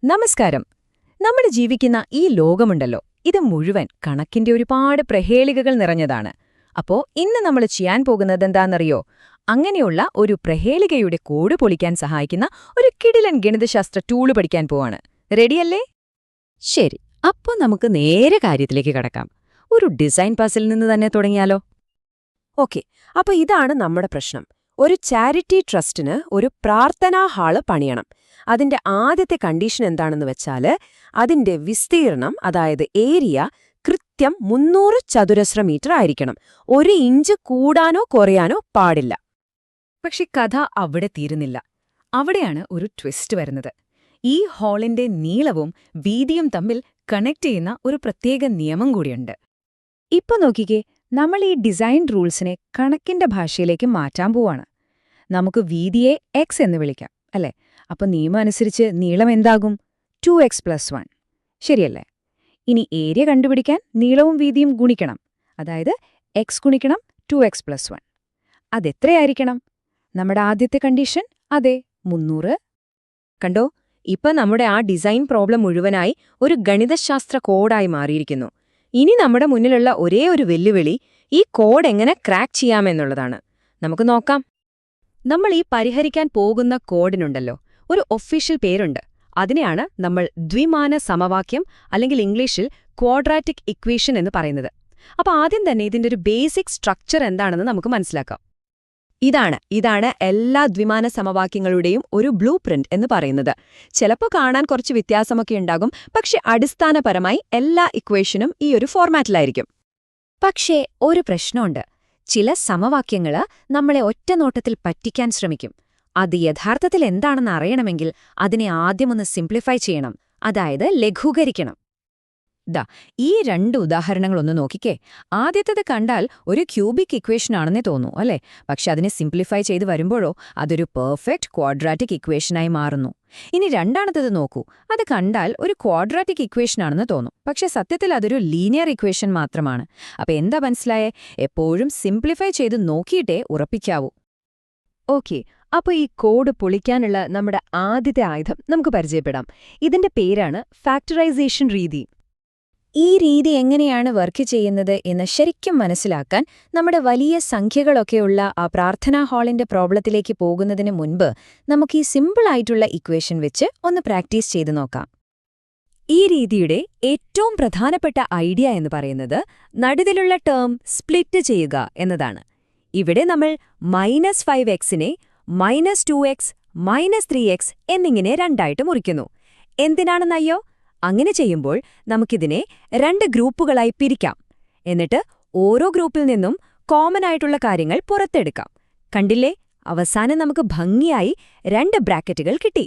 നമസ്കാരം. നമ്മൾ ജീവിക്കുന്ന ഈ ലോകമുണ്ടല്ലോ, ഇത് മുഴുവൻ കണക്കിന്റെ ഒരുപാട് പ്രഹേളികകൾ നിറഞ്ഞതാണ്. അപ്പോ ഇന്ന് നമ്മൾ ചെയ്യാൻ പോകുന്നതെന്താണെന്നറിയോ? അങ്ങനെയുള്ള ഒരു പ്രഹേളികയുടെ കോഡ് പൊളിക്കാൻ സഹായിക്കുന്ന ഒരു കിടിലൻ ഗണിതശാസ്ത്ര ടൂള് പഠിക്കാൻ പോവാണ്. റെഡിയല്ലേ? ശരി, അപ്പോ നമുക്ക് നേരെ കാര്യത്തിലേക്ക് കടക്കാം. ഒരു ഡിസൈൻ പസിൽ നിന്ന് തന്നെ തുടങ്ങിയാലോ? ഓക്കെ, അപ്പൊ ഇതാണ് നമ്മുടെ പ്രശ്നം. ഒരു ചാരിറ്റി ട്രസ്റ്റിന് ഒരു പ്രാർത്ഥനാ ഹാള് പണിയണം. അതിന്റെ ആദ്യത്തെ കണ്ടീഷൻ എന്താണെന്ന് വെച്ചാല് അതിന്റെ വിസ്തീർണം, അതായത് ഏരിയ, കൃത്യം 300 ചതുരശ്ര മീറ്റർ ആയിരിക്കണം. 1 ഇഞ്ച് കൂടാനോ കുറയാനോ പാടില്ല. പക്ഷെ കഥ അവിടെ തീരുന്നില്ല. അവിടെയാണ് ഒരു ട്വിസ്റ്റ് വരുന്നത്. ഈ ഹാളിന്റെ നീളവും വീതിയും തമ്മിൽ കണക്ട് ചെയ്യുന്ന ഒരു പ്രത്യേക നിയമം കൂടിയുണ്ട്. ഇപ്പൊ നോക്കിക്കേ, നമ്മൾ ഈ ഡിസൈൻ റൂൾസിനെ കണക്കിന്റെ ഭാഷയിലേക്ക് മാറ്റാൻ പോവാണ്. നമുക്ക് വീതിയെ എക്സ് എന്ന് വിളിക്കാം, അല്ലേ? അപ്പൊ നിയമം അനുസരിച്ച് നീളം എന്താകും? 2x+1. ശരിയല്ലേ? ഇനി ഏരിയ കണ്ടുപിടിക്കാൻ നീളവും വീതിയും ഗുണിക്കണം. അതായത് x ഗുണിക്കണം 2x+1. അതെത്രയായിരിക്കണം? നമ്മുടെ ആദ്യത്തെ കണ്ടീഷൻ, അതെ, 300. കണ്ടോ, ഇപ്പൊ നമ്മുടെ ആ ഡിസൈൻ പ്രോബ്ലം മുഴുവനായി ഒരു ഗണിതശാസ്ത്ര കോഡായി മാറിയിരിക്കുന്നു. ഇനി നമ്മുടെ മുന്നിലുള്ള ഒരേ ഒരു വെല്ലുവിളി ഈ കോഡ് എങ്ങനെ ക്രാക്ക് ചെയ്യാമെന്നുള്ളതാണ്. നമുക്ക് നോക്കാം. നമ്മൾ ഈ പരിഹരിക്കാൻ പോകുന്ന കോഡിനുണ്ടല്ലോ, ഒരു ഒഫീഷ്യൽ പേരുണ്ട്. അതിനെയാണ് നമ്മൾ ദ്വിമാന സമവാക്യം, അല്ലെങ്കിൽ ഇംഗ്ലീഷിൽ ക്വാഡ്രാറ്റിക് ഇക്വേഷൻ എന്ന് പറയുന്നത്. അപ്പൊ ആദ്യം തന്നെ ഇതിന്റെ ഒരു ബേസിക് സ്ട്രക്ചർ എന്താണെന്ന് നമുക്ക് മനസ്സിലാക്കാം. ഇതാണ് എല്ലാ ദ്വിമാന സമവാക്യങ്ങളുടെയും ഒരു ബ്ലൂ പ്രിന്റ് എന്ന് പറയുന്നത്. ചിലപ്പോൾ കാണാൻ കുറച്ച് വ്യത്യാസമൊക്കെ ഉണ്ടാകും, പക്ഷെ അടിസ്ഥാനപരമായി എല്ലാ ഇക്വേഷനും ഈ ഒരു ഫോർമാറ്റിലായിരിക്കും. പക്ഷേ ഒരു പ്രശ്നമുണ്ട്. ചില സമവാക്യങ്ങള് നമ്മളെ ഒറ്റനോട്ടത്തിൽ പറ്റിക്കാൻ ശ്രമിക്കും. അത് യഥാർത്ഥത്തിൽ എന്താണെന്ന് അറിയണമെങ്കിൽ അതിനെ ആദ്യമൊന്ന് സിംപ്ലിഫൈ ചെയ്യണം, അതായത് ലഘൂകരിക്കണം. ഈ 2 ഉദാഹരണങ്ങളൊന്ന് നോക്കിക്കേ. ആദ്യത്തേത് കണ്ടാൽ ഒരു ക്യൂബിക് ഇക്വേഷനാണെന്നേ തോന്നൂ, അല്ലേ? പക്ഷെ അതിനെ സിംപ്ലിഫൈ ചെയ്ത് വരുമ്പോഴോ അതൊരു പെർഫെക്റ്റ് ക്വാഡ്രാറ്റിക് ഇക്വേഷനായി മാറുന്നു. ഇനി രണ്ടാമത്തേത് നോക്കൂ. അത് കണ്ടാൽ ഒരു ക്വാഡ്രാറ്റിക് ഇക്വേഷനാണെന്ന് തോന്നും, പക്ഷെ സത്യത്തിൽ അതൊരു ലീനിയർ ഇക്വേഷൻ മാത്രമാണ്. അപ്പൊ എന്താ മനസ്സിലായേ? എപ്പോഴും സിംപ്ലിഫൈ ചെയ്ത് നോക്കിയിട്ടേ ഉറപ്പിക്കാവൂ. ഓക്കെ, അപ്പൊ ഈ കോഡ് പൊളിക്കാനുള്ള നമ്മുടെ ആദ്യത്തെ ആയുധം നമുക്ക് പരിചയപ്പെടാം. ഇതിന്റെ പേരാണ് ഫാക്ടറൈസേഷൻ രീതി. ഈ രീതി എങ്ങനെയാണ് വർക്ക് ചെയ്യുന്നത് എന്ന് ശരിക്കും മനസ്സിലാക്കാൻ നമ്മുടെ വലിയ സംഖ്യകളൊക്കെയുള്ള ആ പ്രാർത്ഥനാ ഹാളിന്റെ പ്രോബ്ലത്തിലേക്ക് പോകുന്നതിന് മുൻപ് നമുക്ക് ഈ സിമ്പിളായിട്ടുള്ള ഇക്വേഷൻ വെച്ച് ഒന്ന് പ്രാക്ടീസ് ചെയ്ത് നോക്കാം. ഈ രീതിയുടെ ഏറ്റവും പ്രധാനപ്പെട്ട ഐഡിയ എന്ന് പറയുന്നത് നടുവിലുള്ള ടേം സ്പ്ലിറ്റ് ചെയ്യുക എന്നതാണ്. ഇവിടെ നമ്മൾ -5xനെ -2x, -3x എന്നിങ്ങനെ രണ്ടായിട്ട് മുറിക്കുന്നു. എന്തിനാണെന്നയ്യോ? അങ്ങനെ ചെയ്യുമ്പോൾ നമുക്കിതിനെ 2 ഗ്രൂപ്പുകളായി പിരിക്കാം. എന്നിട്ട് ഓരോ ഗ്രൂപ്പിൽ നിന്നും കോമൺ ആയിട്ടുള്ള കാര്യങ്ങൾ പുറത്തെടുക്കാം. കണ്ടില്ലേ? അവസാനം നമുക്ക് ഭംഗിയായി 2 ബ്രാക്കറ്റുകൾ കിട്ടി.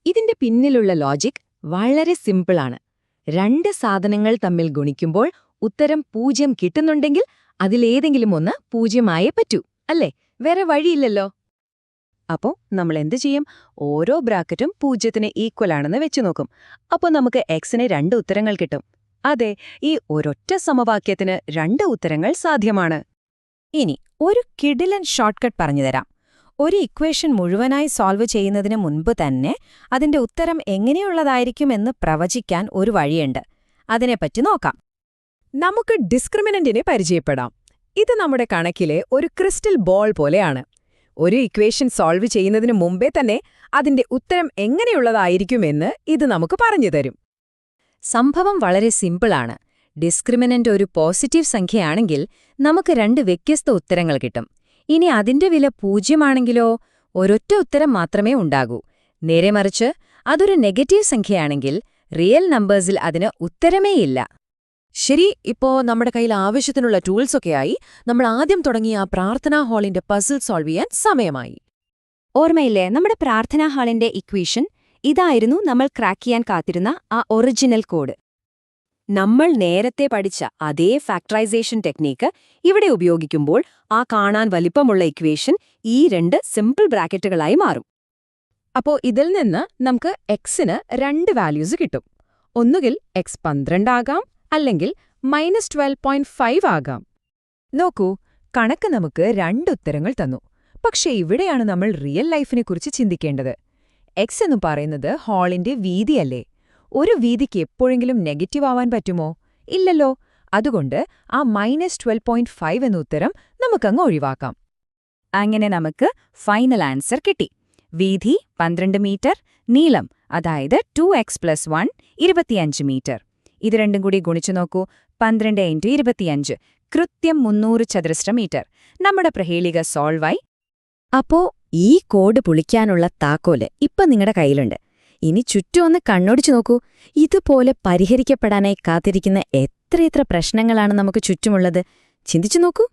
ഇതിന്റെ പിന്നിലുള്ള ലോജിക് വളരെ സിമ്പിളാണ്. 2 സാധനങ്ങൾ തമ്മിൽ ഗുണിക്കുമ്പോൾ ഉത്തരം 0 കിട്ടുന്നുണ്ടെങ്കിൽ അതിലേതെങ്കിലും ഒന്ന് 0 ആയേ പറ്റൂ, അല്ലേ? വേറെ വഴിയില്ലല്ലോ. അപ്പോൾ നമ്മൾ എന്ത് ചെയ്യും? ഓരോ ബ്രാക്കറ്റും 0ന് ഈക്വൽ ആണെന്ന് വെച്ചു നോക്കും. അപ്പോൾ നമുക്ക് എക്സിന് 2 ഉത്തരങ്ങൾ കിട്ടും. അതെ, ഈ ഒരൊറ്റ സമവാക്യത്തിന് 2 ഉത്തരങ്ങൾ സാധ്യമാണ്. ഇനി ഒരു കിടിലൻ ഷോർട്ട്കട്ട് പറഞ്ഞുതരാം. ഒരു ഇക്വേഷൻ മുഴുവനായി സോൾവ് ചെയ്യുന്നതിന് മുൻപ് തന്നെ അതിന്റെ ഉത്തരം എങ്ങനെയുള്ളതായിരിക്കുമെന്ന് പ്രവചിക്കാൻ ഒരു വഴിയുണ്ട്. അതിനെപ്പറ്റി നോക്കാം. നമുക്ക് ഡിസ്ക്രിമിനന്റിനെ പരിചയപ്പെടാം. ഇത് നമ്മുടെ കണക്കിലെ ഒരു ക്രിസ്റ്റൽ ബോൾ പോലെയാണ്. ഒരു ഇക്വേഷൻ സോൾവ് ചെയ്യുന്നതിന് മുമ്പേ തന്നെ അതിന്റെ ഉത്തരം എങ്ങനെയുള്ളതായിരിക്കുമെന്ന് ഇത് നമുക്ക് പറഞ്ഞുതരും. സംഭവം വളരെ സിമ്പിളാണ്. ഡിസ്ക്രിമിനന്റ് ഒരു പോസിറ്റീവ് സംഖ്യയാണെങ്കിൽ നമുക്ക് 2 വ്യത്യസ്ത ഉത്തരങ്ങൾ കിട്ടും. ഇനി അതിന്റെ വില 0 ആണെങ്കിലോ ഒരൊറ്റ ഉത്തരം മാത്രമേ ഉണ്ടാകൂ. നേരെ മറിച്ച് അതൊരു നെഗറ്റീവ് സംഖ്യയാണെങ്കിൽ റിയൽ നമ്പേഴ്സിൽ അതിന് ഉത്തരമേയില്ല. ശരി, ഇപ്പോ നമ്മുടെ കയ്യിൽ ആവശ്യത്തിനുള്ള ടൂൾസൊക്കെയായി നമ്മൾ ആദ്യം തുടങ്ങിയ ആ പ്രാർത്ഥനാ ഹാളിന്റെ പസിൽ സോൾവ് ചെയ്യാൻ സമയമായി. ഓർമ്മയില്ലേ നമ്മുടെ പ്രാർത്ഥനാ ഹാളിന്റെ ഇക്വേഷൻ? ഇതായിരുന്നു നമ്മൾ ക്രാക്ക് ചെയ്യാൻ കാത്തിരുന്ന ആ ഒറിജിനൽ കോഡ്. നമ്മൾ നേരത്തെ പഠിച്ച അതേ ഫാക്ടറൈസേഷൻ ടെക്നീക്ക് ഇവിടെ ഉപയോഗിക്കുമ്പോൾ ആ കാണാൻ വലിപ്പമുള്ള ഇക്വേഷൻ ഈ 2 സിമ്പിൾ ബ്രാക്കറ്റുകളായി മാറും. അപ്പോ ഇതിൽ നിന്ന് നമുക്ക് എക്സിന് 2 വാല്യൂസ് കിട്ടും. ഒന്നുകിൽ x 12 ആകാം, അല്ലെങ്കിൽ -12.5 ആകാം. നോക്കൂ, കണക്ക് നമുക്ക് 2 ഉത്തരങ്ങൾ തന്നു. പക്ഷേ ഇവിടെയാണ് നമ്മൾ റിയൽ ലൈഫിനെക്കുറിച്ച് ചിന്തിക്കേണ്ടത്. എക്സ് എന്ന് പറയുന്നത് ഹാളിന്റെ വീതിയല്ലേ? ഒരു വീതിക്ക് എപ്പോഴെങ്കിലും നെഗറ്റീവ് ആവാൻ പറ്റുമോ? ഇല്ലല്ലോ. അതുകൊണ്ട് ആ -12.5 എന്ന ഉത്തരം നമുക്കങ്ങ് ഒഴിവാക്കാം. അങ്ങനെ നമുക്ക് ഫൈനൽ ആൻസർ കിട്ടി. വീതി 12 മീറ്റർ, നീളം അതായത് 2x+1 25 മീറ്റർ. ഇത് രണ്ടും കൂടി ഗുണിച്ചു നോക്കൂ. 12 × 25 കൃത്യം 300 ചതുരശ്ര മീറ്റർ. നമ്മുടെ പ്രഹേളിക സോൾവായി. അപ്പോ ഈ കോഡ് പൊളിക്കാനുള്ള താക്കോല് ഇപ്പൊ നിങ്ങളുടെ കയ്യിലുണ്ട്. ഇനി ചുറ്റും ഒന്ന് കണ്ണോടിച്ചു നോക്കൂ. ഇതുപോലെ പരിഹരിക്കപ്പെടാനായി കാത്തിരിക്കുന്ന എത്രയെത്ര പ്രശ്നങ്ങളാണ് നമുക്ക് ചുറ്റുമുള്ളത്. ചിന്തിച്ചു നോക്കൂ.